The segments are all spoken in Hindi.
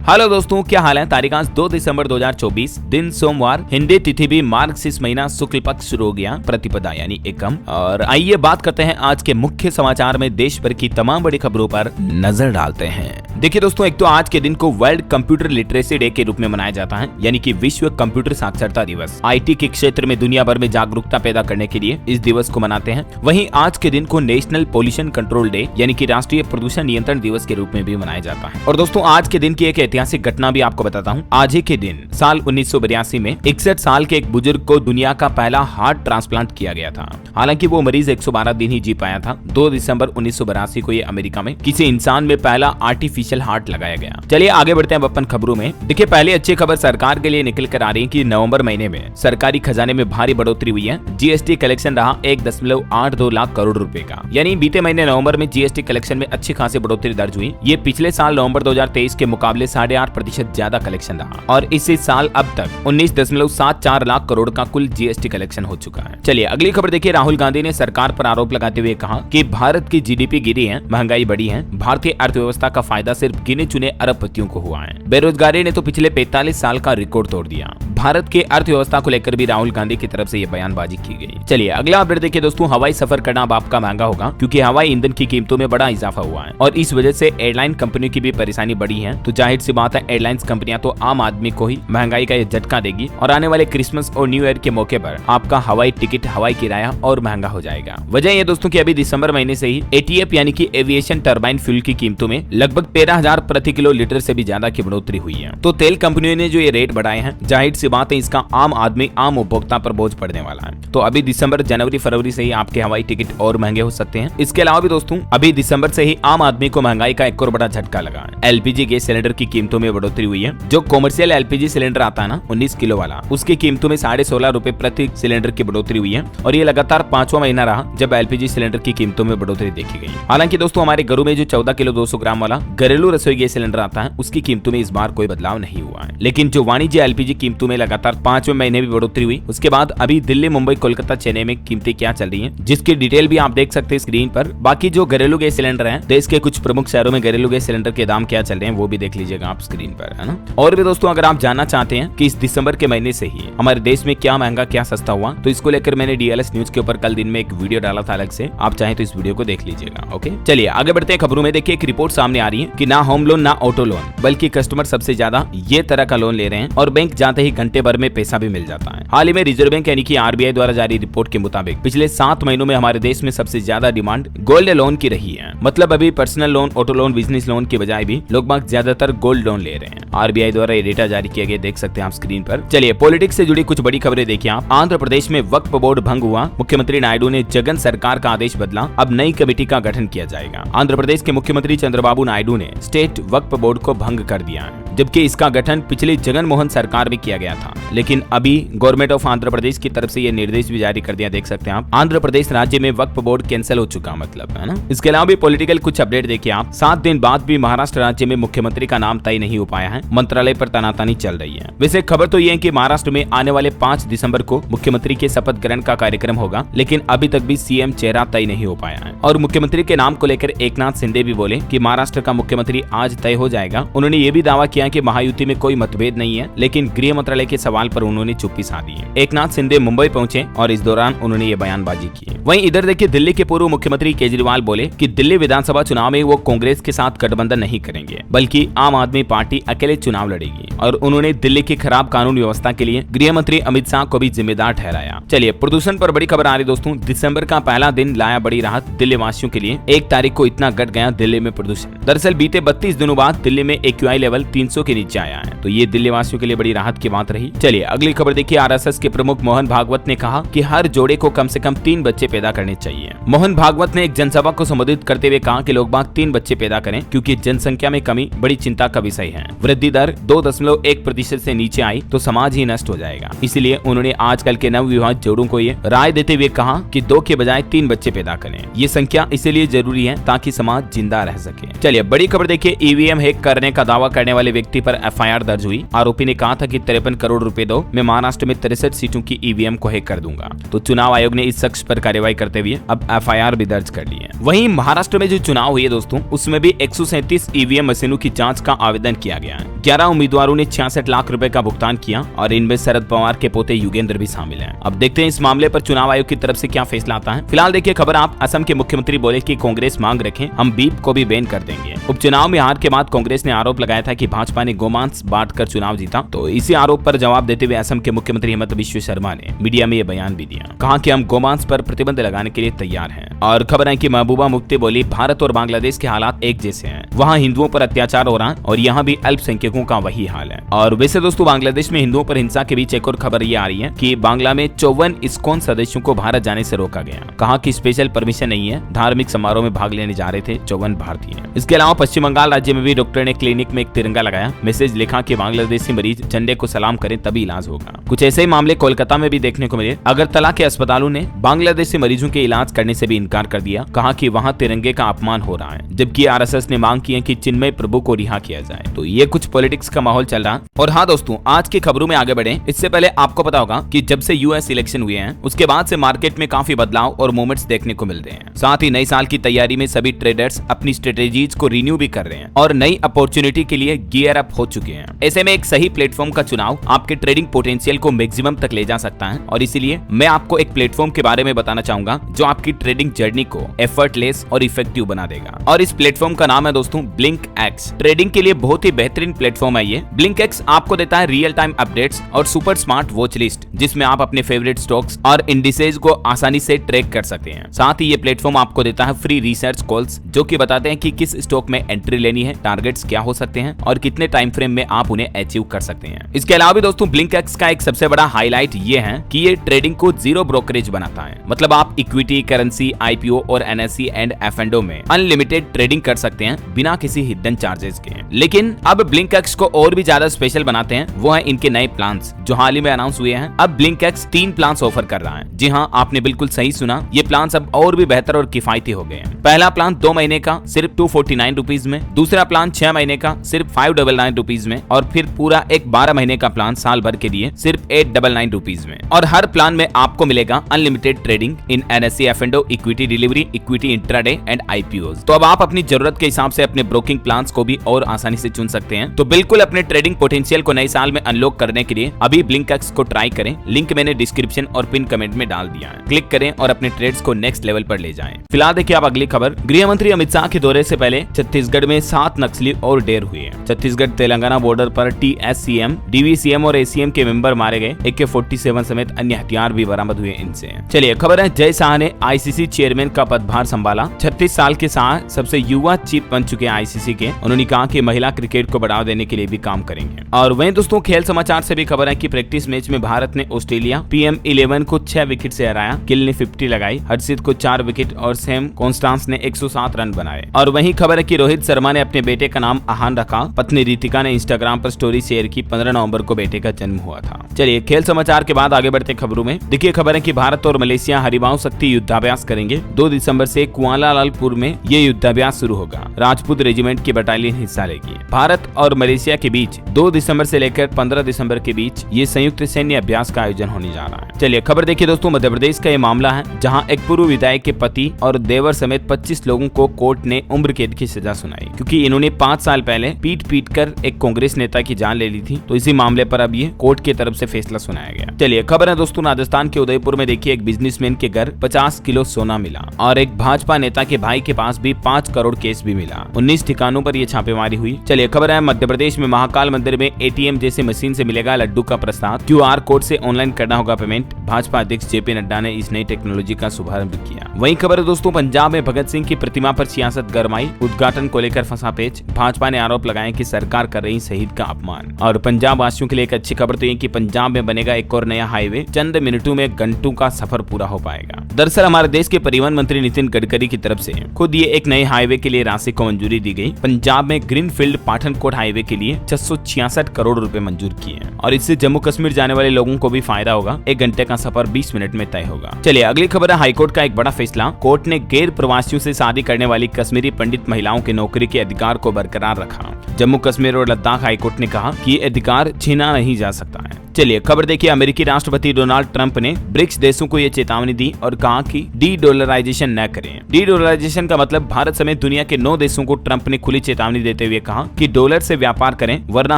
हेलो दोस्तों, क्या हाल है। तारीख आज 2 दिसंबर 2024, दिन सोमवार, हिंदी तिथि भी मार्गशीर्ष महीना शुक्ल पक्ष शुरू हो गया, प्रतिपदा यानी एकम। और आइए बात करते हैं आज के मुख्य समाचार में देश भर की तमाम बड़ी खबरों पर नजर डालते हैं। देखिए दोस्तों, एक तो आज के दिन को वर्ल्ड कंप्यूटर लिटरेसी डे के रूप में मनाया जाता है, यानी कि विश्व कंप्यूटर साक्षरता दिवस। आईटी के क्षेत्र में दुनिया भर में जागरूकता पैदा करने के लिए इस दिवस को मनाते हैं। वहीं आज के दिन को नेशनल पोल्यूशन कंट्रोल डे यानी कि राष्ट्रीय प्रदूषण नियंत्रण दिवस के रूप में भी मनाया जाता है। और दोस्तों, आज के दिन की एक ऐतिहासिक घटना भी आपको बताता हूँ। आज ही के दिन साल 1982 में 61 साल के एक बुजुर्ग को दुनिया का पहला हार्ट ट्रांसप्लांट किया गया था। हालांकि वो मरीज 112 दिन ही जी पाया था। 2 दिसंबर 1982 को ये अमेरिका में किसी इंसान में पहला आर्टिफिशियल हार्ट लगाया गया। चलिए आगे बढ़ते हैं अपन खबरों में। देखिए, पहले अच्छी खबर सरकार के लिए निकल कर आ रही है कि नवंबर महीने में सरकारी खजाने में भारी बढ़ोतरी हुई है। जीएसटी कलेक्शन रहा 1.82 लाख करोड़ रुपए का, यानी बीते महीने नवंबर में जीएसटी कलेक्शन में अच्छी खासी बढ़ोतरी दर्ज हुई। ये पिछले साल नवंबर 2023 के मुकाबले 8.5% ज्यादा कलेक्शन रहा और इसी साल अब तक 19.74 लाख करोड़ का कुल जीएसटी कलेक्शन हो चुका है। चलिए अगली खबर देखिए। राहुल गांधी ने सरकार पर आरोप लगाते हुए कहा कि भारत की जीडीपी गिरी है, महंगाई बढ़ी है, भारतीय अर्थव्यवस्था का फायदा सिर्फ गिने चुने अरबपतियों को हुआ है। बेरोजगारी ने तो पिछले 45 साल का रिकॉर्ड तोड़ दिया। भारत की अर्थव्यवस्था को लेकर भी राहुल गांधी की तरफ से ये बयानबाजी की गई। चलिए अगला अपडेट देखिए दोस्तों। हवाई सफर करना अब आपका महंगा होगा, क्योंकि हवाई ईंधन की कीमतों में बड़ा इजाफा हुआ है और इस वजह से एयरलाइन कंपनियों की भी परेशानी बढ़ी है। तो जाहिर सी बात है, एयरलाइंस कंपनियां तो आम आदमी को ही महंगाई का ये झटका देगी और आने वाले क्रिसमस और न्यू ईयर के मौके पर आपका हवाई टिकट, हवाई किराया और महंगा हो जाएगा। वजह ये दोस्तों कि अभी दिसंबर महीने से ही एटीएफ यानी कि एविएशन टरबाइन फ्यूल की कीमतों में लगभग 13,000 प्रति किलो लीटर से भी ज्यादा की बढ़ोतरी हुई है। तो तेल कंपनियों ने जो ये रेट बढ़ाए हैं, जाहिर सी बात है इसका आम आदमी, आम उपभोक्ता पर बोझ पड़ने वाला है। तो अभी दिसंबर, जनवरी, फरवरी से ही आपके हवाई टिकट और महंगे हो सकते हैं। इसके अलावा भी दोस्तों, अभी दिसंबर से ही आम आदमी को महंगाई का एक और बड़ा झटका लगा है। एलपीजी गैस सिलेंडर की कीमतों में बढ़ोतरी हुई है। जो कॉमर्शियल एलपीजी सिलेंडर आता है ना 19 किलो वाला, उसकी कीमतों में 16.5 रुपए प्रति सिलेंडर की बढ़ोतरी हुई है और ये लगातार 5वां महीना रहा जब एलपीजी सिलेंडर की कीमतों में बढ़ोतरी देखी गई। हालांकि दोस्तों, हमारे घरों में जो 14 किलो 200 ग्राम वाला घरेलू रसोई गैस सिलेंडर आता है, उसकी कीमतों में इस बार कोई बदलाव नहीं हुआ है। लेकिन जो वाणिज्य एलपीजी कीमतों में लगातार 5वें महीने भी बढ़ोतरी हुई। उसके बाद अभी दिल्ली, मुंबई, कोलकाता, चेन्नई में कीमतें क्या चल रही हैं, जिसकी डिटेल भी आप देख सकते हैं स्क्रीन पर। बाकी जो घरेलू गैस सिलेंडर है, देश के कुछ प्रमुख शहरों में घरेलू गैस सिलेंडर के दाम क्या चल रहे हैं वो भी देख लीजिएगा आप स्क्रीन पर, है ना। और भी दोस्तों, अगर आप जानना चाहते हैं कि इस दिसंबर के महीने से ही हमारे देश में क्या महंगा क्या सस्ता हुआ, तो इसको लेकर मैंने डीएलएस न्यूज के ऊपर कल दिन में एक वीडियो डाला था अलग से। आप चाहें तो इस वीडियो को देख लीजिएगा। ओके, चलिए आगे बढ़ते हैं खबरों में। देखिए, एक रिपोर्ट सामने आ रही है कि ना होम लोन ना ऑटो लोन, बल्कि कस्टमर सबसे ज्यादा ये तरह का लोन ले रहे हैं और बैंक जाते ही घंटे भर में पैसा भी मिल जाता है। हाल ही में रिजर्व बैंक यानी कि आरबीआई द्वारा जारी रिपोर्ट के मुताबिक पिछले 7 महीनों में हमारे देश में सबसे ज्यादा डिमांड गोल्ड लोन की रही है। मतलब अभी personal loan, auto loan, business loan के बजाय भी लोग ज्यादातर गोल्ड लोन ले रहे हैं। आरबीआई द्वारा ये डेटा जारी किया गया, देख सकते हैं आप स्क्रीन पर। चलिए पॉलिटिक्स से जुड़ी कुछ बड़ी खबरें देखिए आप। आंध्र प्रदेश में वक्फ बोर्ड भंग हुआ। मुख्यमंत्री नायडू ने जगन सरकार का आदेश बदला, अब नई कमेटी का गठन किया जाएगा। आंध्र प्रदेश के मुख्यमंत्री चंद्रबाबू नायडू ने स्टेट वक्फ बोर्ड को भंग कर दिया है, जबकि इसका गठन पिछली जगन मोहन सरकार में किया गया था। लेकिन अभी गवर्नमेंट ऑफ आंध्र प्रदेश की तरफ से ये निर्देश भी जारी कर दिया, देख सकते हैं आप। आंध्र प्रदेश राज्य में वक्फ बोर्ड कैंसिल हो चुका, मतलब, है ना। इसके अलावा भी पॉलिटिकल कुछ अपडेट देखिए आप। 7 दिन बाद भी महाराष्ट्र राज्य में मुख्यमंत्री का नाम तय नहीं हो पाया है। मंत्रालय पर तनातनी चल रही है। वैसे खबर तो ये है कि महाराष्ट्र में आने वाले 5 दिसंबर को मुख्यमंत्री के शपथ ग्रहण का कार्यक्रम होगा, लेकिन अभी तक भी सीएम चेहरा तय नहीं हो पाया है। और मुख्यमंत्री के नाम को लेकर एकनाथ शिंदे भी बोले कि महाराष्ट्र का मुख्यमंत्री आज तय हो जाएगा। उन्होंने ये भी दावा किया कि महायुति में कोई मतभेद नहीं है, लेकिन गृह मंत्रालय के सवाल पर उन्होंने चुप्पी साधी है। एकनाथ शिंदे मुंबई पहुंचे और इस दौरान उन्होंने ये बयानबाजी की। वहीं इधर देखिए, दिल्ली के पूर्व मुख्यमंत्री केजरीवाल बोले कि दिल्ली विधानसभा चुनाव में वो कांग्रेस के साथ गठबंधन नहीं करेंगे, बल्कि आम आदमी पार्टी अकेले चुनाव लड़ेगी। और उन्होंने दिल्ली की खराब कानून व्यवस्था के लिए गृह मंत्री अमित शाह को भी जिम्मेदार ठहराया। चलिए प्रदूषण पर बड़ी खबर आ रही दोस्तों। दिसंबर का पहला दिन लाया बड़ी राहत दिल्ली वासियों के लिए। 1 तारीख को इतना घट गया दिल्ली में प्रदूषण। दरअसल बीते 32 दिनों बाद दिल्ली में एक्यूआई लेवल 300 के नीचे आया है, तो ये दिल्ली वासियों के लिए बड़ी राहत की बात रही। चलिए अगली खबर देखिए। आरएसएस के प्रमुख मोहन भागवत ने कहा कि हर जोड़े को कम से कम 3 बच्चे पैदा करने चाहिए। मोहन भागवत ने एक जनसभा को संबोधित करते हुए कहा कि लोग बाग 3 बच्चे पैदा करें, क्योंकि जनसंख्या में कमी बड़ी चिंता का विषय है। वृद्धि दर 2.1% से नीचे आई तो समाज ही नष्ट हो जाएगा। इसलिए उन्होंने आजकल के नवविवाहित जोड़ों को ये राय देते हुए कहा कि 2 के बजाय 3 बच्चे पैदा करें। ये संख्या इसलिए जरूरी है ताकि समाज जिंदा रह सके। चलिए बड़ी खबर देखिए। ईवीएम हैक करने का दावा करने वाले व्यक्ति पर एफआईआर दर्ज हुई। आरोपी ने कहा था कि 53 करोड़ रुपए दो, मैं महाराष्ट्र में 63 सीटों की ईवीएम को हैक कर दूंगा। तो चुनाव आयोग ने इस शख्स पर कार्रवाई करते हुए अब एफआईआर भी दर्ज कर ली है। वहीं महाराष्ट्र में जो चुनाव हुई है दोस्तों, उसमें भी 137 ईवीएम मशीनों की जांच का आवेदन किया गया है। 11 उम्मीदवारों ने 66 लाख रुपए का भुगतान किया और इनमें शरद पवार के पोते युगेंद्र भी शामिल हैं। अब देखते हैं इस मामले पर चुनाव आयोग की तरफ से क्या फैसला आता है। फिलहाल देखिए खबर, आप असम के मुख्यमंत्री बोले कि कांग्रेस मांग रखें, हम बीप को भी बैन कर देंगे। उपचुनाव में हार के बाद कांग्रेस ने आरोप लगाया था कि भाजपा ने गोमांस बांटकर चुनाव जीता। तो इसी आरोप पर जवाब देते हुए असम के मुख्यमंत्री हिमंत बिश्व शर्मा ने मीडिया में ये बयान भी दिया, कहा कि हम गोमांस पर प्रतिबंध लगाने के लिए तैयार हैं। और खबर है कि महबूबा मुफ्ती बोली, भारत और बांग्लादेश के हालात एक जैसे हैं, वहाँ हिंदुओं पर अत्याचार हो रहा है और यहाँ भी अल्पसंख्यकों का वही हाल है। और वैसे दोस्तों बांग्लादेश में हिंदुओं पर हिंसा के बीच एक और खबर ये आ रही है कि बांग्ला में 54 इस्कॉन सदस्यों को भारत जाने से रोका गया। कहा कि स्पेशल परमिशन नहीं है, धार्मिक समारोह में भाग लेने जा रहे थे 54 भारतीय। इसके अलावा पश्चिम बंगाल राज्य में भी डॉक्टर ने क्लिनिक में एक तिरंगा लगाया, मैसेज लिखा कि बांग्लादेशी मरीज झंडे को सलाम करें तभी इलाज होगा। कुछ ऐसे ही मामले कोलकाता में भी देखने को मिले। अगरतला के अस्पतालों ने बांग्लादेशी मरीजों के इलाज करने से भी इनकार कर दिया, कहा कि वहां तिरंगे का अपमान हो रहा है, जबकि आरएसएस ने मांग की है कि चिन्मय प्रभु को रिहा किया जाए। तो ये कुछ पॉलिटिक्स का माहौल चल रहा है। और हाँ दोस्तों, आज की खबरों में आगे बढ़े इससे पहले आपको पता होगा कि जब से यूएस इलेक्शन हुए हैं उसके बाद से मार्केट में काफी बदलाव और मूवमेंट्स देखने को मिल रहे हैं। साथ ही नई साल की तैयारी में सभी ट्रेडर्स अपनी स्ट्रेटेजीज को रिन्यू भी कर रहे हैं और नई अपॉर्चुनिटी के लिए गियर अप हो चुके हैं। ऐसे में एक सही प्लेटफॉर्म का चुनाव आपके ट्रेडिंग पोटेंशियल को मैक्सिमम तक ले जा सकता है और इसीलिए मैं आपको एक प्लेटफॉर्म के बारे में बताना चाहूंगा जो आपकी ट्रेडिंग जर्नी को एफर्टलेस और इफेक्टिव बना देगा। और इस प्लेटफॉर्म का नाम है दोस्तों BlinkX। ट्रेडिंग के लिए बहुत ही बेहतरीन प्लेटफॉर्म है ये। BlinkX आपको देता है रियल टाइम अपडेट्स और सुपर स्मार्ट वॉच लिस्ट, जिसमें आप अपने फेवरेट स्टॉक्स और इंडिसेज को आसानी से ट्रैक कर सकते हैं। साथ ही ये प्लेटफॉर्म आपको देता है फ्री रिसर्च कॉल्स जो कि बताते हैं कि किस स्टॉक में एंट्री लेनी है, टारगेट्स क्या हो सकते हैं और कितने टाइम फ्रेम में आप उन्हें अचीव कर सकते हैं। इसके अलावा भी दोस्तों BlinkX का एक सबसे बड़ा हाईलाइट ये है कि ये ट्रेडिंग को जीरो ब्रोकरेज बनाता है। मतलब आप इक्विटी, करेंसी, IPO और NSE एंड F&O में अनलिमिटेड ट्रेडिंग कर सकते हैं बिना किसी हिडन चार्जेस के। लेकिन अब BlinkX को और भी ज्यादा स्पेशल बनाते हैं, वो है इनके नए प्लान्स जो हाल ही में अनाउंस हुए हैं। अब BlinkX 3 प्लान्स ऑफर कर रहा है। जी हाँ, आपने बिल्कुल सही सुना, ये प्लान्स अब और भी बेहतर और किफायती हो गए हैं। पहला प्लान 2 महीने का सिर्फ 249 रुपीज में, दूसरा प्लान 6 महीने का सिर्फ 599 रुपीज में और फिर पूरा एक 12 महीने का प्लान साल भर के लिए सिर्फ 899 रुपीज में। और हर प्लान में आपको मिलेगा unlimited trading in NSE, F&O, equity delivery, equity intraday and IPOs। तो अब आप अपनी जरूरत के हिसाब से अपने ब्रोकिंग प्लान्स को भी और आसानी से चुन सकते हैं। तो बिल्कुल अपने ट्रेडिंग पोटेंशियल को नए साल में अनलॉक करने के लिए अभी BlinkX को ट्राई करें। लिंक मैंने डिस्क्रिप्शन और पिन कमेंट में डाल दिया है, क्लिक करें और अपने ट्रेड्स को नेक्स्ट लेवल पर ले जाएं। फिलहाल देखिए आप अगली खबर। गृह मंत्री अमित शाह के दौरे से पहले छत्तीसगढ़ में 7 नक्सली और ढेर हुए हैं। छत्तीसगढ़ तेलंगाना बॉर्डर पर TSCM, DVCM और ACM के मेंबर मारे गए। AK-47 समेत अन्य हथियार भी बरामद हुए इनसे। चलिए खबर है, जय शाह ने ICC चेयरमैन का पदभार संभाला। 36 साल के शाह सबसे युवा चीफ बन चुके हैं ICC के। उन्होंने कहा कि महिला क्रिकेट को बढ़ावा देने के लिए भी काम करेंगे। और वहीं दोस्तों खेल समाचार से भी खबर है कि प्रैक्टिस मैच में भारत ने ऑस्ट्रेलिया PM11 को 6 विकेट से हराया। गिल ने 50 लगाई, हर्षित को 4 विकेट और सैम कॉन्स्टांस ने 107 रन बनाए। और वहीं खबर है कि रोहित शर्मा ने अपने बेटे का नाम आहान रखा। पत्नी रितिका ने इंस्टाग्राम पर स्टोरी शेयर की, 15 नवंबर को बेटे का जन्म हुआ था। चलिए खेल समाचार के बाद आगे बढ़ते खबरों में। देखिए खबर है कि भारत और मलेशिया हरिबाऊ शक्ति युद्धाभ्यास करेंगे। 2 दिसंबर से कुआलालंपुर में ये युद्धाभ्यास शुरू होगा। राजपूत रेजिमेंट की बटालियन हिस्सा लेगी। भारत और मलेशिया के बीच 2 दिसंबर से लेकर 15 दिसंबर के बीच ये संयुक्त सैन्य अभ्यास का आयोजन होने जा रहा है। चलिए खबर देखिए दोस्तों, मध्य प्रदेश का ये मामला है जहां एक पूर्व विधायक के पति और देवर समेत 25 लोगों को कोर्ट ने उम्र कैद की सजा सुनाई, क्योंकि इन्होंने 5 साल पहले पीट कर एक कांग्रेस नेता की जान ले ली थी। तो इसी मामले पर अब ये कोर्ट की तरफ से फैसला सुनाया गया। चलिए खबर है दोस्तों, राजस्थान के उदयपुर में देखिए एक बिजनेसमैन के घर 50 किलो सोना मिला और एक भाजपा नेता के भाई के पास भी 5 करोड़ केस भी मिला। 19 ठिकानों पर यह छापेमारी हुई। चलिए खबर है, मध्य प्रदेश में महाकाल मंदिर में ATM जैसे मशीन से मिलेगा लड्डू का प्रसाद। QR कोड से ऑनलाइन करना होगा पेमेंट। भाजपा अध्यक्ष JP नड्डा ने इस नई टेक्नोलॉजी का शुभारंभ किया। वहीं खबर है दोस्तों, पंजाब में भगत सिंह की प्रतिमा पर सियासत गरमाई। उद्घाटन को लेकर फंसा पेच। भाजपा ने आरोप लगाया कि सरकार कर रही शहीद का अपमान। और पंजाब वासियों के लिए एक अच्छी खबर तो ये कि पंजाब में बनेगा एक और नया हाईवे। चंद मिनटों में घंटों का सफर पूरा हो पाएगा। दरअसल हमारे देश के परिवहन मंत्री नितिन गडकरी की तरफ से खुद ये एक नए हाईवे के लिए राशि को मंजूरी दी गई। पंजाब में ग्रीनफील्ड पाठनकोट हाईवे के लिए 666 करोड़ रुपए मंजूर किए और इससे जम्मू कश्मीर जाने वाले लोगों को भी फायदा होगा। 1 घंटे का सफर 20 मिनट में तय होगा। चलिए अगली खबर है, हाईकोर्ट का एक बड़ा फैसला। कोर्ट ने गैर प्रवासियों से शादी करने वाली कश्मीरी पंडित महिलाओं के नौकरी के अधिकार को बरकरार रखा। जम्मू कश्मीर और लद्दाख हाईकोर्ट ने कहा कि ये अधिकार छीना नहीं जा सकता है। चलिए खबर देखिए, अमेरिकी राष्ट्रपति डोनाल्ड ट्रंप ने ब्रिक्स देशों को ये चेतावनी दी और कहा कि डी-डॉलराइजेशन न करें। डी-डॉलराइजेशन का मतलब भारत समेत दुनिया के 9 देशों को ट्रंप ने खुली चेतावनी देते हुए कहा कि डॉलर से व्यापार करें वरना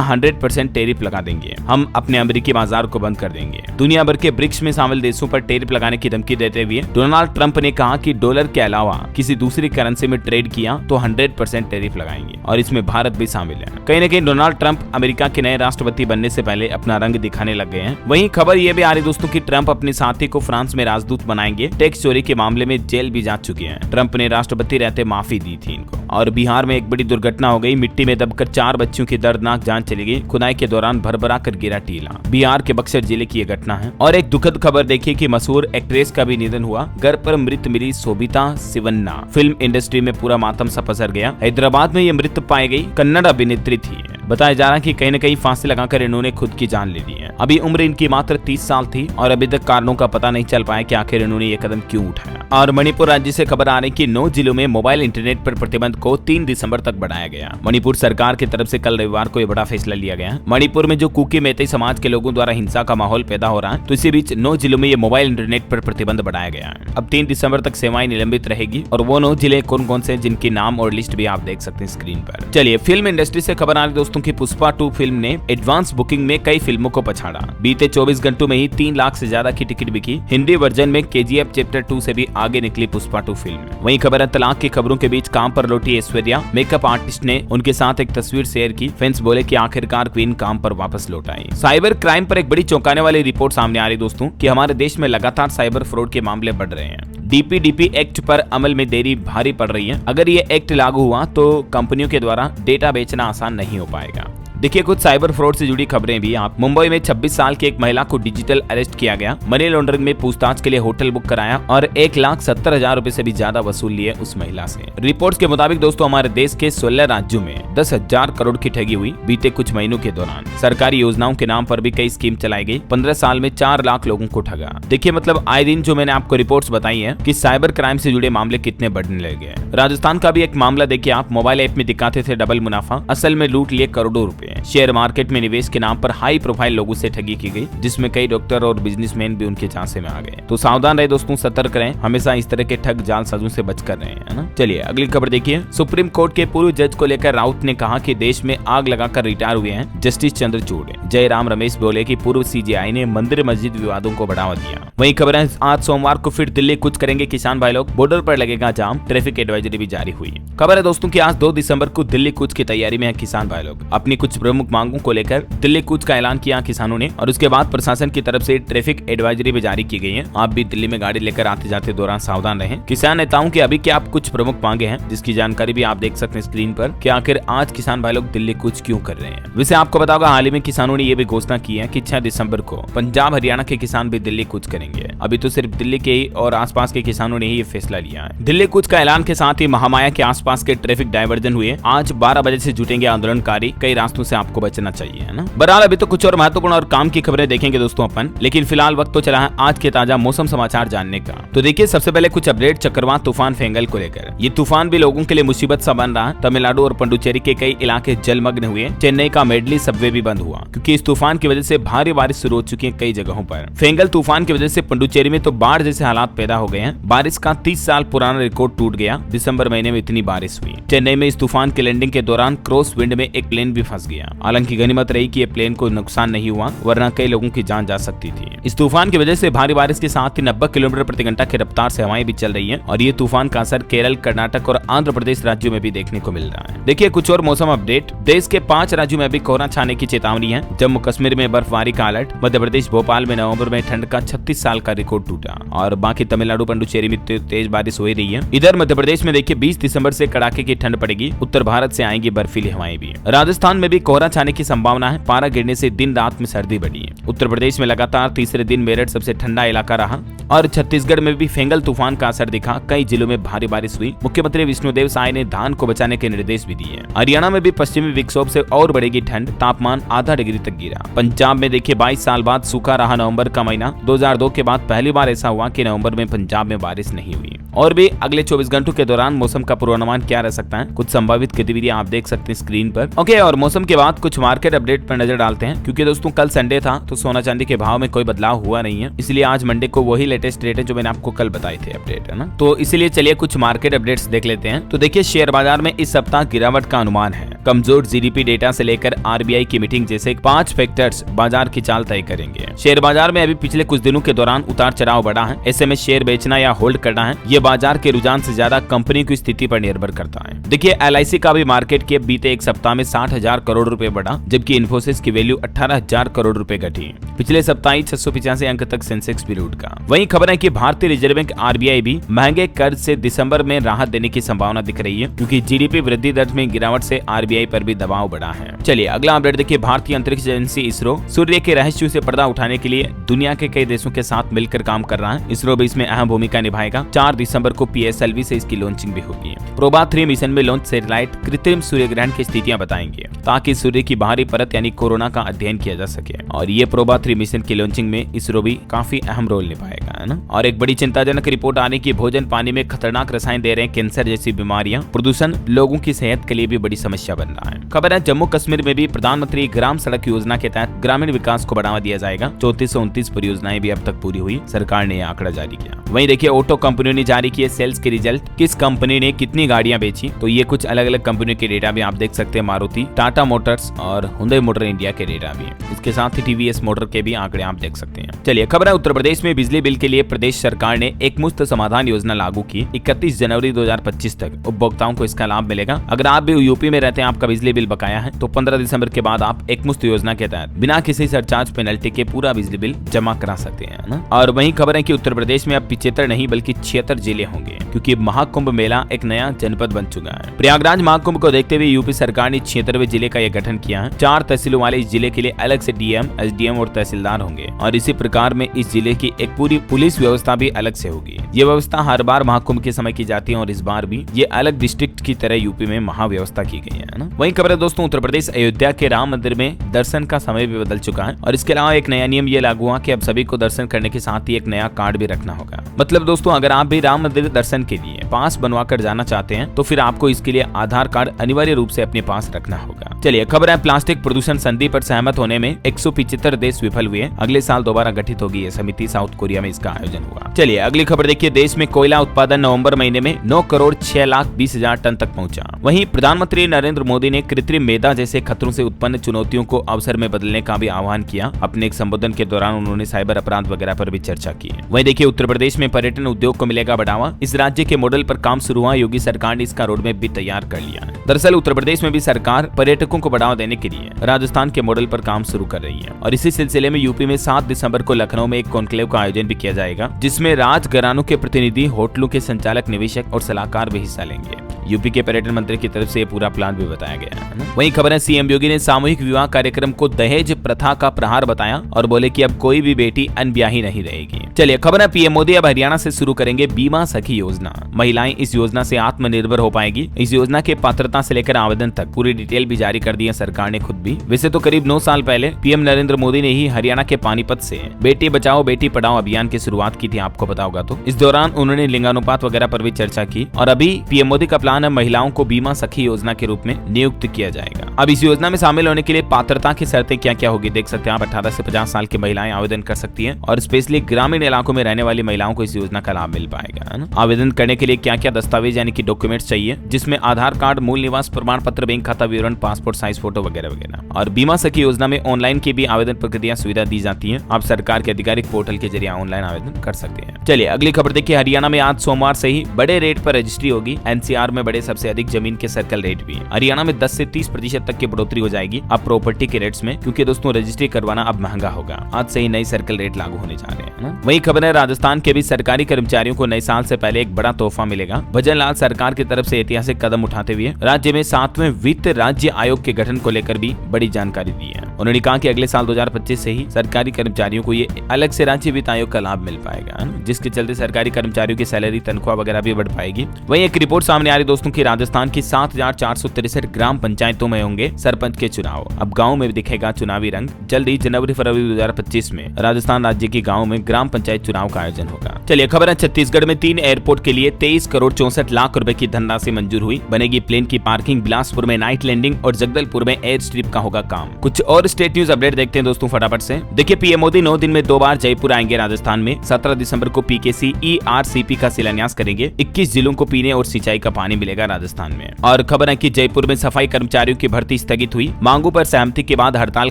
100% टैरिफ लगा देंगे, हम अपने अमेरिकी बाजार को बंद कर देंगे। दुनिया भर के ब्रिक्स में शामिल देशों पर टैरिफ लगाने की धमकी देते हुए डोनाल्ड ट्रंप ने कहा कि डॉलर के अलावा किसी दूसरी करेंसी में ट्रेड किया तो 100% टैरिफ लगाएंगे और इसमें भारत भी शामिल है। कहीं न कहीं डोनाल्ड ट्रंप अमेरिका के नए राष्ट्रपति बनने से पहले अपना रंग दिखाने लग गए हैं। वहीं खबर ये भी आ रही दोस्तों कि ट्रंप अपने साथी को फ्रांस में राजदूत बनाएंगे। टैक्स चोरी के मामले में जेल भी जा चुके हैं। ट्रंप ने राष्ट्रपति रहते माफी दी थी इनको। और बिहार में एक बड़ी दुर्घटना हो गई, मिट्टी में दबकर 4 बच्चों की दर्दनाक जान चली गई। खुदाई के दौरान भरभरा कर गिरा टीला। बिहार के बक्सर जिले की यह घटना है। और एक दुखद खबर देखिए कि मशहूर एक्ट्रेस का भी निधन हुआ। घर पर मृत मिली शोभिता शिवन्ना। फिल्म इंडस्ट्री में पूरा मातम सा पसर गया। हैदराबाद में ये मृत पाई गई कन्नड़ अभिनेत्री थी। बताया जा रहा है कि कहीं न कहीं फांसी लगाकर इन्होंने खुद की जान ले ली है। अभी उम्र इनकी मात्र 30 साल थी और अभी तक कारणों का पता नहीं चल पाया कि आखिर इन्होंने ये कदम क्यों उठाया। और मणिपुर राज्य से खबर आ रही कि 9 जिलों में मोबाइल इंटरनेट पर प्रतिबंध को 3 दिसंबर तक बढ़ाया गया। मणिपुर सरकार की तरफ से कल रविवार को यह बड़ा फैसला लिया गया। मणिपुर में जो कुकी मेते समाज के लोगों द्वारा हिंसा का माहौल पैदा हो रहा है, तो इसी बीच 9 जिलों में ये मोबाइल इंटरनेट पर प्रतिबंध बढ़ाया गया है। अब 3 दिसंबर तक सेवाएं निलंबित रहेगी। और वो 9 जिले कौन कौन से, जिनके नाम और लिस्ट भी आप देख सकते हैं स्क्रीन पर। चलिए फिल्म इंडस्ट्री से खबर आ रही दोस्तों की पुष्पा 2 फिल्म ने एडवांस बुकिंग में कई फिल्मों को पछाड़ा। बीते 24 घंटों में ही 3 लाख से ज्यादा की टिकट बिकी। हिंदी वर्जन में KGF चैप्टर 2 से भी आगे निकली पुष्पा 2 फिल्म। वहीं खबर है तलाक की खबरों के बीच काम पर लौटी ऐश्वर्या। मेकअप आर्टिस्ट ने उनके साथ एक तस्वीर शेयर की। फैंस बोले कि आखिरकार क्वीन काम पर वापस लौट आई। साइबर क्राइम पर एक बड़ी चौंकाने वाली रिपोर्ट सामने आ रही दोस्तों कि हमारे देश में लगातार साइबर फ्रॉड के मामले बढ़ रहे हैं। DPDP एक्ट पर अमल में देरी भारी पड़ रही है। अगर ये एक्ट लागू हुआ तो कंपनियों के द्वारा डेटा बेचना आसान नहीं हो पाएगा। देखिए कुछ साइबर फ्रॉड से जुड़ी खबरें भी। आप मुंबई में 26 साल की एक महिला को डिजिटल अरेस्ट किया गया। मनी लॉन्ड्रिंग में पूछताछ के लिए होटल बुक कराया और 1,70,000 रुपए से भी ज्यादा वसूल लिए उस महिला से। रिपोर्ट्स के मुताबिक दोस्तों हमारे देश के 16 राज्यों में 10,000 करोड़ की ठगी हुई बीते कुछ महीनों के दौरान। सरकारी योजनाओं के नाम पर भी कई स्कीम चलाई गई। 15 साल में 4 लाख लोगों को ठगा। देखिए मतलब आए दिन जो मैंने आपको रिपोर्ट्स बताई है कि साइबर क्राइम से जुड़े मामले कितने बढ़ने लगे। राजस्थान का भी एक मामला देखिए आप, मोबाइल ऐप में दिखाते थे डबल मुनाफा, असल में लूट लिए करोड़ों रुपए। शेयर मार्केट में निवेश के नाम पर हाई प्रोफाइल लोगों से ठगी की गई, जिसमें कई डॉक्टर और बिजनेसमैन भी उनके झांसे में आ गए। तो सावधान रहे दोस्तों, सतर्क रहें, हमेशा इस तरह के ठग जालसाजों से बचकर रहें, है ना। चलिए अगली खबर देखिए। सुप्रीम कोर्ट के पूर्व जज को लेकर राउत ने कहा कि देश में आग लगाकर रिटायर हुए हैं जस्टिस चंद्रचूड़। जयराम रमेश बोले कि पूर्व CJI ने मंदिर मस्जिद विवादों को बढ़ावा दिया। वहीं खबर है आज सोमवार को फिर दिल्ली कूच करेंगे किसान भाई लोग, बॉर्डर पर लगेगा जाम, ट्रैफिक एडवाइजरी भी जारी हुई। खबर है दोस्तों कि आज 2 दिसंबर को दिल्ली कूच की तैयारी में है किसान भाई लोग। अपनी कुछ प्रमुख मांगों को लेकर दिल्ली कूच का ऐलान किया किसानों ने और उसके बाद प्रशासन की तरफ से ट्रैफिक एडवाइजरी भी जारी की गई है। आप भी दिल्ली में गाड़ी लेकर आते जाते दौरान सावधान रहें। किसान नेताओं के अभी क्या आप कुछ प्रमुख मांगे हैं, जिसकी जानकारी भी आप देख सकते हैं स्क्रीन पर कि आखिर आज किसान भाई लोग दिल्ली कूच क्यों कर रहे हैं। वैसे आपको पता होगा हाल ही में किसानों ने यह भी घोषणा की है कि 6 दिसंबर को पंजाब हरियाणा के किसान भी दिल्ली कूच करेंगे। अभी तो सिर्फ दिल्ली के ही और आसपास के किसानों ने ही ये फैसला लिया है। दिल्ली कूच का ऐलान के साथ ही महामाया के आसपास के ट्रैफिक डायवर्जन हुए। आज 12 बजे से जुटेंगे आंदोलनकारी। कई रास्तों से आपको बचना चाहिए, है ना। बहरहाल अभी तो कुछ और महत्वपूर्ण और काम की खबरें देखेंगे दोस्तों अपन, लेकिन फिलहाल वक्त तो चला है आज के ताजा मौसम समाचार जानने का। तो देखिए सबसे पहले कुछ अपडेट चक्रवात तूफान फेंगल को लेकर। ये तूफान भी लोगों के लिए मुसीबत सा बन रहा है। तमिलनाडु और पुडुचेरी के कई इलाके जलमग्न हुए। चेन्नई का मेडली सबवे भी बंद हुआ क्योंकि इस तूफान की वजह से भारी बारिश शुरू हो चुकी है कई जगहों पर। फेंगल तूफान की वजह से पुडुचेरी में तो बाढ़ जैसे हालात पैदा हो गए हैं। बारिश का 30 साल पुराना रिकॉर्ड टूट गया। दिसंबर महीने में इतनी बारिश हुई। चेन्नई में इस तूफान की लैंडिंग के दौरान क्रॉस विंड में एक प्लेन भी फंस गया। हालांकि गनीमत रही कि ये प्लेन को नुकसान नहीं हुआ, वरना कई लोगों की जान जा सकती थी। इस तूफान की वजह से भारी बारिश के साथ ही 90 किलोमीटर प्रति घंटा की रफ्तार से हवाएं भी चल रही हैं और ये तूफान का असर केरल, कर्नाटक और आंध्र प्रदेश राज्यों में भी देखने को मिल रहा है। देखिए कुछ और मौसम अपडेट। देश के 5 राज्यों में अभी कोहरा छाने की चेतावनी है। जम्मू कश्मीर में बर्फबारी का अलर्ट। मध्य प्रदेश भोपाल में नवंबर में ठंड का 36 साल का रिकॉर्ड टूटा और बाकी तमिलनाडु पुडुचेरी में तेज बारिश हो रही है। इधर मध्य प्रदेश में देखिए 20 दिसंबर से कड़ाके की ठंड पड़ेगी। उत्तर भारत से आएंगी बर्फीली हवाएं भी। राजस्थान में भी कोहरा छाने की संभावना है। पारा गिरने से दिन रात में सर्दी बढ़ी है। उत्तर प्रदेश में लगातार तीसरे दिन मेरठ सबसे ठंडा इलाका रहा और छत्तीसगढ़ में भी फेंगल तूफान का असर दिखा, कई जिलों में भारी बारिश हुई। मुख्यमंत्री विष्णुदेव साय ने धान को बचाने के निर्देश भी दिए। हरियाणा में भी पश्चिमी विक्षोभ से और बढ़ेगी ठंड, तापमान आधा डिग्री तक गिरा। पंजाब में देखिए 22 साल बाद सूखा रहा नवंबर का महीना। 2002 के बाद पहली बार ऐसा हुआ कि नवंबर में पंजाब में बारिश नहीं हुई। और भी अगले 24 घंटों के दौरान मौसम का पूर्वानुमान क्या रह सकता है, कुछ संभावित गतिविधियां आप देख सकते हैं स्क्रीन पर। ओके, और मौसम के बाद कुछ मार्केट अपडेट पर नजर डालते हैं, क्योंकि दोस्तों कल संडे था तो सोना चांदी के भाव में कोई बदलाव हुआ नहीं है, इसलिए आज मंडे को वही लेटेस्ट रेट है जो मैंने आपको कल बताए थे अपडेट, है ना। तो इसीलिए चलिए कुछ मार्केट अपडेट्स देख लेते हैं। तो देखिए शेयर बाजार में इस सप्ताह गिरावट का अनुमान है। कमजोर जीडीपी डेटा से लेकर आरबीआई की मीटिंग जैसे 5 फैक्टर्स बाजार की चाल तय करेंगे। शेयर बाजार में अभी पिछले कुछ दिनों के दौरान उतार चढ़ाव बढ़ा है। ऐसे में शेयर बेचना या होल्ड करना है, ये बाजार के रुझान से ज्यादा कंपनी की स्थिति पर निर्भर करता है। देखिए एलआईसी का भी मार्केट कैप बीते एक सप्ताह में 60,000 करोड़ रुपए बढ़ा, जबकि इन्फोसिस की वैल्यू 18,000 करोड़ रुपए घटी। पिछले सप्ताह 685 अंक तक सेंसेक्स भी लूट का। वहीं खबर है कि भारतीय रिजर्व बैंक आरबीआई भी महंगे कर्ज से दिसंबर में राहत देने की संभावना दिख रही है, क्योंकि जीडीपी वृद्धि दर में गिरावट से आरबीआई पर भी दबाव बढ़ा है। चलिए अगला अपडेट देखिए। भारतीय अंतरिक्ष एजेंसी इसरो सूर्य के रहस्यों से पर्दा उठाने के लिए दुनिया के कई देशों के साथ मिलकर काम कर रहा है। इसरो भी इसमें अहम भूमिका निभाएगा। 4 दिसंबर को पीएसएलवी से इसकी लॉन्चिंग भी होगी। प्रोबा 3 मिशन में लॉन्च सैटेलाइट कृत्रिम सूर्य ग्रहण की स्थितियां बताएंगे, ताकि सूर्य की बाहरी परत यानी कोरोना का अध्ययन किया जा सके। और ये प्रोबा 3 मिशन की लॉन्चिंग में इसरो भी काफी अहम रोल निभाएगा, है ना। और एक बड़ी चिंताजनक रिपोर्ट आने की, भोजन पानी में खतरनाक रसायन दे रहे हैं कैंसर जैसी बीमारियां। प्रदूषण लोगों की सेहत के लिए भी बड़ी समस्या बन रहा है। खबर है जम्मू कश्मीर में भी प्रधानमंत्री ग्राम सड़क योजना के तहत ग्रामीण विकास को बढ़ावा दिया जाएगा। 3429 परियोजनाएं भी अब तक पूरी हुई, सरकार ने यह आंकड़ा जारी किया। वहीं देखिए ऑटो कंपनियों ने जारी किए सेल्स के रिजल्ट, किस कंपनी ने कितनी गाड़ियां बेची, तो ये कुछ अलग अलग कंपनियों के डेटा भी आप देख सकते हैं। मारुति, टाटा मोटर्स और हुंडई मोटर इंडिया के डेटा भी, इसके साथ ही टीवीएस मोटर के भी आंकड़े आप देख सकते हैं। चलिए खबर है उत्तर प्रदेश में बिजली बिल के लिए प्रदेश सरकार ने एक मुफ्त समाधान योजना लागू की। 31 जनवरी 2025 तक उपभोक्ताओं को इसका लाभ मिलेगा। अगर आप भी यूपी में रहते हैं, आपका बिजली बिल बकाया है, तो 15 दिसंबर के बाद आप एक मुफ्त योजना के तहत बिना किसी सरचार्ज पेनल्टी के पूरा बिजली बिल जमा करा सकते हैं ना। और वहीं खबर है कि उत्तर प्रदेश में अब 75 नहीं बल्कि 76 जिले होंगे, क्योंकि महाकुंभ मेला एक नया जनपद बन चुका है। प्रयागराज महाकुंभ को देखते हुए यूपी सरकार ने 76वें जिले का यह गठन किया है। 4 तहसीलों वाले इस जिले के लिए अलग से डीएम, एसडीएम और तहसीलदार होंगे, और इसी प्रकार में इस जिले की एक पूरी पुलिस व्यवस्था भी अलग से होगी। ये व्यवस्था हर बार महाकुंभ के समय की जाती है, और इस बार भी ये अलग डिस्ट्रिक्ट की तरह यूपी में महाव्यवस्था की गई है ना। वहीं खबर है दोस्तों उत्तर प्रदेश अयोध्या के राम मंदिर में दर्शन का समय भी बदल चुका है, और इसके अलावा एक नया नियम ये लागू हुआ कि अब सभी को दर्शन करने के साथ ही एक नया कार्ड भी रखना होगा। मतलब दोस्तों अगर आप भी राम मंदिर दर्शन के लिए पास बनवा कर जाना चाहते हैं, तो फिर आपको इसके लिए आधार कार्ड अनिवार्य रूप से अपने पास रखना होगा। चलिए खबर है प्लास्टिक प्रदूषण संधि पर सहमत होने में 175 देश विफल हुए। अगले साल दोबारा गठित होगी यह समिति, साउथ कोरिया में इसका आयोजन हुआ। चलिए अगली खबर देखिए। देश में कोयला उत्पादन नवंबर महीने में 9,06,20,000 टन तक पहुंचा। वहीं प्रधानमंत्री नरेंद्र मोदी ने कृत्रिम मेदा जैसे खतरों से उत्पन्न चुनौतियों को अवसर में बदलने का भी आह्वान किया। अपने एक संबोधन के दौरान उन्होंने साइबर अपराध वगैरह पर भी चर्चा की। वहीं देखिए उत्तर प्रदेश में पर्यटन उद्योग को मिलेगा बढ़ावा। इस राज्य के मॉडल पर काम शुरू हुआ। योगी सरकार ने इसका रोडमैप भी तैयार कर लिया है। दरअसल उत्तर प्रदेश में भी सरकार पर्यटकों को बढ़ावा देने के लिए राजस्थान के मॉडल पर काम शुरू कर रही है, और इसी सिलसिले में यूपी में 7 दिसंबर को लखनऊ में एक कॉन्क्लेव का आयोजन भी किया जाएगा, जिसमें राजघरानों के प्रतिनिधि, होटलों के संचालक, निवेशक और सलाहकार भी हिस्सा लेंगे। यूपी के पर्यटन मंत्री की तरफ से ये पूरा प्लान भी बताया गया है ना। वहीं खबर है सीएम योगी ने सामूहिक विवाह कार्यक्रम को दहेज प्रथा का प्रहार बताया, और बोले कि अब कोई भी बेटी अनब्याही नहीं रहेगी। चलिए खबर है पीएम मोदी अब हरियाणा से शुरू करेंगे बीमा सखी योजना। महिलाएं इस योजना से आत्मनिर्भर हो पाएगी। इस योजना के पात्रता से लेकर आवेदन तक पूरी डिटेल भी जारी कर दी है सरकार ने खुद भी। वैसे तो करीब 9 साल पहले पीएम नरेंद्र मोदी ने ही हरियाणा के पानीपत से बेटी बचाओ बेटी पढ़ाओ अभियान की शुरुआत की थी, आपको पता होगा। तो इस दौरान उन्होंने लिंगानुपात वगैरह पर भी चर्चा की, और अभी पीएम मोदी का प्लान है महिलाओं को बीमा सखी योजना के रूप में नियुक्त किया जाएगा। अब इस योजना में शामिल होने के लिए पात्रता की शर्तें क्या क्या होगी देख सकते हैं आप। 18 से 50 साल की महिलाएं आवेदन कर सकती हैं, और स्पेशली ग्रामीण इलाकों में रहने वाली महिलाओं को इस योजना का लाभ मिल पाएगा, है ना। आवेदन करने के लिए क्या क्या दस्तावेज यानी कि डॉक्यूमेंट्स चाहिए, जिसमें आधार कार्ड, मूल निवास प्रमाण पत्र, बैंक खाता विवरण, पासपोर्ट साइज फोटो वगैरह वगैरह। और बीमा सखी योजना में ऑनलाइन की भी आवेदन प्रक्रिया सुविधा दी जाती है। आप सरकार के आधिकारिक पोर्टल के जरिए ऑनलाइन आवेदन कर सकते हैं। चलिए अगली खबर देखिए। हरियाणा में आज सोमवार से ही बड़े रेट पर रजिस्ट्री होगी। एनसीआर में बड़े सबसे अधिक जमीन के सर्कल रेट भी। हरियाणा में 10 से 30% तक की बढ़ोतरी हो जाएगी अब प्रॉपर्टी के रेट्स में, क्योंकि दोस्तों रजिस्ट्री करवाना अब महंगा होगा। आज से ही नई सर्कल रेट लागू होने जा रहे हैं। वही खबर है राजस्थान के भी सरकारी कर्मचारियों को नए साल से पहले एक बड़ा तोहफा मिलेगा। भजन लाल सरकार की तरफ से ऐतिहासिक कदम उठाते हुए राज्य में 7वें वित्त राज्य आयोग के गठन को लेकर भी बड़ी जानकारी दी है। उन्होंने कहा कि अगले साल 2025 से ही सरकारी कर्मचारियों को ये अलग से राज्य वित्त आयोग का लाभ मिल पाएगा, जिसके चलते सरकारी कर्मचारियों की सैलरी, तनख्वाह वगैरह भी बढ़ पाएगी। वहीं एक रिपोर्ट सामने आ रही दोस्तों की राजस्थान की 7,463 ग्राम पंचायतों में होंगे सरपंच के चुनाव। अब गाँव में दिखेगा चुनावी रंग। जल्द ही जनवरी-फरवरी 2025 में राजस्थान राज्य के गाँव में ग्राम पंचायत चुनाव का आयोजन होगा। चलिए खबर है, छत्तीसगढ़ में 3 एयरपोर्ट के लिए 23 करोड़ 64 लाख रुपए की धनराशि मंजूर हुई। बनेगी प्लेन की पार्किंग, बिलासपुर में नाइट लैंडिंग और जगदलपुर में एयर स्ट्रिप का होगा काम। कुछ और स्टेट न्यूज अपडेट देखते हैं दोस्तों फटाफट से। देखिए पीएम मोदी 9 दिन में 2 बार जयपुर आएंगे राजस्थान में। 17 दिसंबर को पीकेसी ERCP का शिलान्यास करेंगे। 21 जिलों को पीने और सिंचाई का पानी मिलेगा राजस्थान में। और खबर है कि जयपुर में सफाई कर्मचारियों की भर्ती स्थगित हुई। मांगों पर सहमति के बाद हड़ताल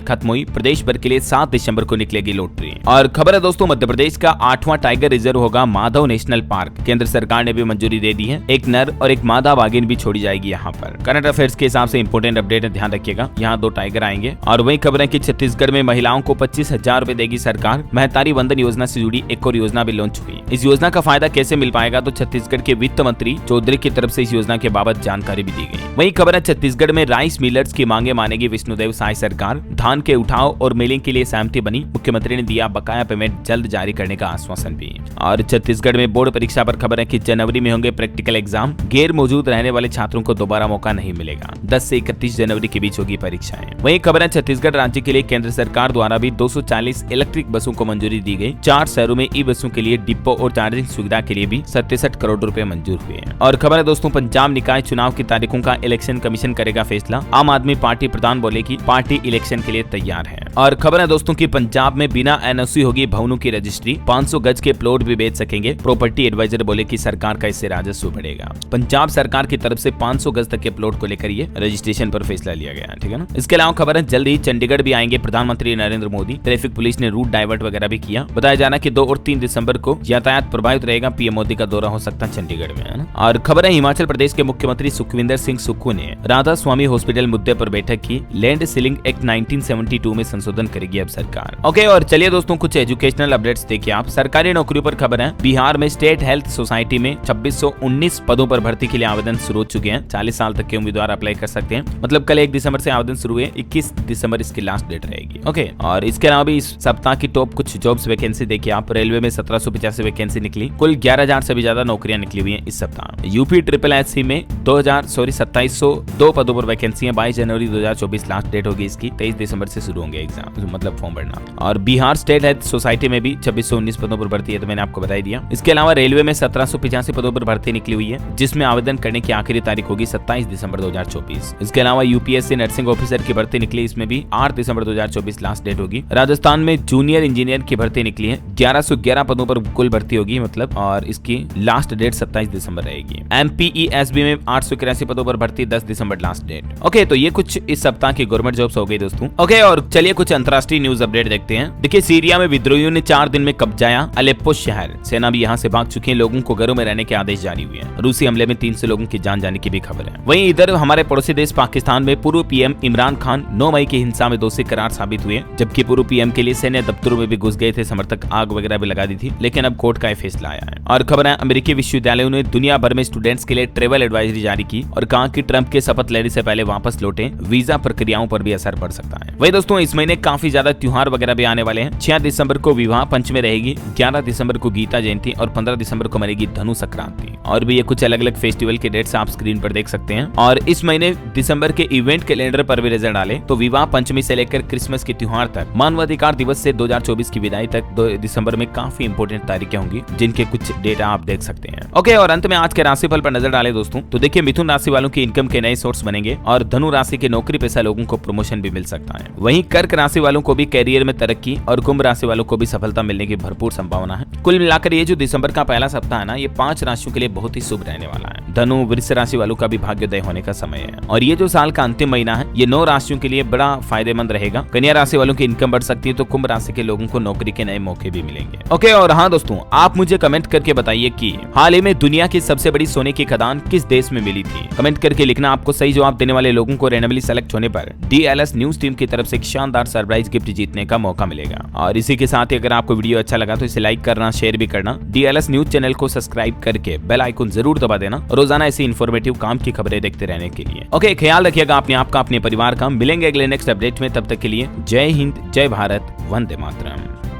खत्म हुई। प्रदेश भर के लिए 7 दिसंबर को निकलेगी लॉटरी। और खबर है दोस्तों मध्य प्रदेश का 8वां टाइगर रिजर्व होगा माधव नेशनल पार्क। केंद्र सरकार ने भी मंजूरी दे दी है। एक नर और एक मादा बाघिन भी छोड़ी जाएगी यहाँ पर। करंट अफेयर्स के हिसाब से इंपोर्टेंट अपडेट है, ध्यान रखिएगा। यहाँ 2 टाइगर आएंगे। और वही खबर है कि छत्तीसगढ़ में महिलाओं को 25,000 रुपए देगी सरकार। महतारी वंदन योजना से जुड़ी एक और योजना भी लॉन्च हुई। इस योजना का फायदा कैसे मिल पाएगा, तो छत्तीसगढ़ के वित्त मंत्री चौधरी की तरफ से इस योजना के बाबत जानकारी भी दी गई। वही खबर है छत्तीसगढ़ में राइस मिलर्स की मांगे मानेगी विष्णुदेव साय सरकार। धान के उठाव और मिलिंग के लिए सहमति बनी। मुख्यमंत्री ने दिया बकाया पेमेंट जल्द जारी करने का आश्वासन भी। और छत्तीसगढ़ में बोर्ड परीक्षा पर खबर है कि जनवरी में होंगे प्रैक्टिकल एग्जाम। गैर मौजूद रहने वाले छात्रों को दोबारा मौका नहीं मिलेगा। 10 से 31 जनवरी के बीच होगी परीक्षाएं। वही खबर है छत्तीसगढ़ राज्य के लिए केंद्र सरकार द्वारा भी 240 इलेक्ट्रिक बसों को मंजूरी दी गई। 4 शहरों में ई बसों के लिए डिपो और चार्जिंग सुविधा के लिए भी 67 करोड़ रुपए मंजूर हुए हैं। और खबर है दोस्तों पंजाब निकाय चुनाव की तारीखों का इलेक्शन कमीशन करेगा फैसला। आम आदमी पार्टी प्रधान बोले कि पार्टी इलेक्शन के लिए तैयार है। और खबर है दोस्तों की पंजाब में बिना NOC होगी भवनों की रजिस्ट्री। 500 गज के प्लॉट भी बेच सकेंगे। प्रॉपर्टी एडवाइजर बोले कि सरकार का इससे राजस्व बढ़ेगा। पंजाब सरकार की तरफ से 500 गज तक के प्लॉट को लेकर ये रजिस्ट्रेशन पर फैसला लिया गया, ठीक है ना। इसके अलावा खबर है जल्द ही चंडीगढ़ भी आएंगे प्रधानमंत्री नरेंद्र मोदी। ट्रैफिक पुलिस ने रूट डाइवर्ट वगैरह भी किया। बताया जा रहा है कि 2 और 3 दिसंबर को यातायात प्रभावित रहेगा। पीएम मोदी का दौरा हो सकता है चंडीगढ़ में, है ना। और खबर है हिमाचल प्रदेश के मुख्यमंत्री सुखविंदर सिंह सुक्खू ने राधा स्वामी हॉस्पिटल मुद्दे पर बैठक की। लैंड सीलिंग एक्ट 1972 में संशोधन करेगी अब सरकार। ओके, और चलिए दोस्तों कुछ एजुकेशनल अपडेट्स देखिए आप। सरकारी नौकरियों पर खबर है बिहार में स्टेट हेल्थ सोसाइटी में 2619 पदों पर भर्ती के लिए आवेदन शुरू हो चुके हैं। 40 साल तक के उम्मीदवार अप्लाई कर सकते हैं। मतलब कल 1 दिसंबर से आवेदन शुरू हुए, 21 दिसंबर इसकी लास्ट डेट रहेगी। ओके, और इसके अलावा भी इस सप्ताह की टॉप कुछ जॉब्स वैकेंसी देखिए आप। रेलवे में 1785 वैकेंसी निकली। कुल 11,000 से भी ज्यादा नौकरियां निकली हुई हैं इस सप्ताह। यूपी SSC में 2702 पदों पर वैकेंसी है। 22 जनवरी 2024 लास्ट डेट होगी इसकी। 23 दिसंबर से शुरू होंगे एग्जाम, मतलब फॉर्म भरना। और बिहार स्टेट हेल्थ सोसाइटी में भी 2619 पदों पर भर्ती है, तो मैंने आपको बता दिया। इसके अलावा रेलवे में 1785 पदों पर भर्ती निकली हुई है, जिसमें आवेदन करने की आखिरी तारीख होगी 27 दिसंबर 2024। इसके अलावा UPSC नर्सिंग ऑफिसर की भर्ती निकली, इसमें भी 8 दिसंबर 2024 लास्ट डेट होगी। राजस्थान में जूनियर इंजीनियर की भर्ती निकली है। 1111 पदों पर कुल भर्ती होगी मतलब, और इसकी लास्ट डेट 27 दिसंबर रहेगी। MPESB में 883 पदों पर भर्ती 10 दिसंबर लास्ट डेट। ओके, तो ये कुछ इस सप्ताह की गवर्नमेंट जॉब्स हो गई दोस्तों। ओके, और चलिए कुछ अंतर्राष्ट्रीय न्यूज अपडेट देखते हैं। देखिए सीरिया में विद्रोहियों ने 4 दिन में कब्जाया अलेप्पो शहर। सेना भी यहाँ से भाग चुकी है। लोगों को घरों में रहने के आदेश जारी हुए हैं। रूसी हमले में 300 लोगों की जान जाने की भी खबर है। वहीं इधर हमारे पड़ोसी देश पाकिस्तान में पूर्व PM इमरान खान 9 मई की हिंसा में दोषी करार साबित हुए, जबकि पूर्व PM के लिए सैन्य दफ्तरों में भी घुस गए थे समर्थक। आग वगैरह भी लगा दी थी, लेकिन अब कोर्ट का यह फैसला आया है। और खबर है अमेरिकी विश्वविद्यालयों ने दुनिया भर में स्टूडेंट्स के लिए ट्रेवल एडवाइजरी जारी की और कहा कि ट्रंप के शपथ लेने से पहले वापस लौटें। वीजा प्रक्रियाओं पर भी असर पड़ सकता है। वही दोस्तों इस महीने काफी ज्यादा त्योहार वगैरह भी आने वाले हैं। 6 दिसंबर को विवाह पंचमी रहेगी। 11 दिसंबर को गीता जयंती और 15 दिसंबर को मनेगी धनु संक्रांति। और भी ये कुछ अलग अलग फेस्टिवल के डेट्स आप स्क्रीन पर देख सकते हैं। और इस महीने दिसंबर के इवेंट कैलेंडर पर भी नजर डालें तो विवाह पंचमी से लेकर क्रिसमस के त्योहार तक, मानवाधिकार दिवस से 2024 की विदाई तक 2 दिसंबर में काफी इंपोर्टेंट तारीखें होंगी, जिनके कुछ डेटा आप देख सकते हैं। ओके, और अंत में आज के राशिफल पर नजर डालें दोस्तों तो देखिए मिथुन राशि वालों की इनकम के नए सोर्स बनेंगे और धनु राशि के नौकरी पेशा लोगों को प्रमोशन भी मिल सकता है। वहीं कर्क राशि वालों को भी कैरियर में तरक्की और कुंभ राशि वालों को भी सफलता मिलने की भरपूर संभावना है। कुल मिलाकर ये जो दिसंबर का पहला सप्ताह है ना, ये 5 राशियों के लिए बहुत ही शुभ रहने वाला है। धनु वृश्चिक राशि वालों का भी भाग्योदय होने का समय है। और ये जो साल का अंतिम महीना है, ये 9 राशियों के लिए बड़ा फायदेमंद रहेगा। कन्या राशि वालों की इनकम बढ़ सकती है, तो कुंभ राशि के लोगों को नौकरी के नए मौके भी मिलेंगे। ओके, और हाँ दोस्तों, आप मुझे कमेंट करके बताइए कि हाल ही में दुनिया की सबसे बड़ी सोने की खदान किस देश में मिली थी। कमेंट करके लिखना। आपको सही जवाब देने वाले लोगों को रैंडमली सेलेक्ट होने पर DLS न्यूज टीम की तरफ से एक शानदार सरप्राइज गिफ्ट जीतने का मौका मिलेगा। और इसी के साथ ही अगर आपको वीडियो अच्छा लगा तो इसे लाइक करना, शेयर भी करना। DLS न्यूज चैनल को सब्सक्राइब करके बेल आइकन जरूर दबा देना, रोजाना ऐसी इन्फॉर्मेटिव काम की खबरें देखते रहने के लिए। ओके, ख्याल रखिएगा अपने आप का, अपने परिवार का। मिलेंगे अगले नेक्स्ट अपडेट अपडेट में, तब तक के लिए जय हिंद, जय भारत, वंदे मातरम।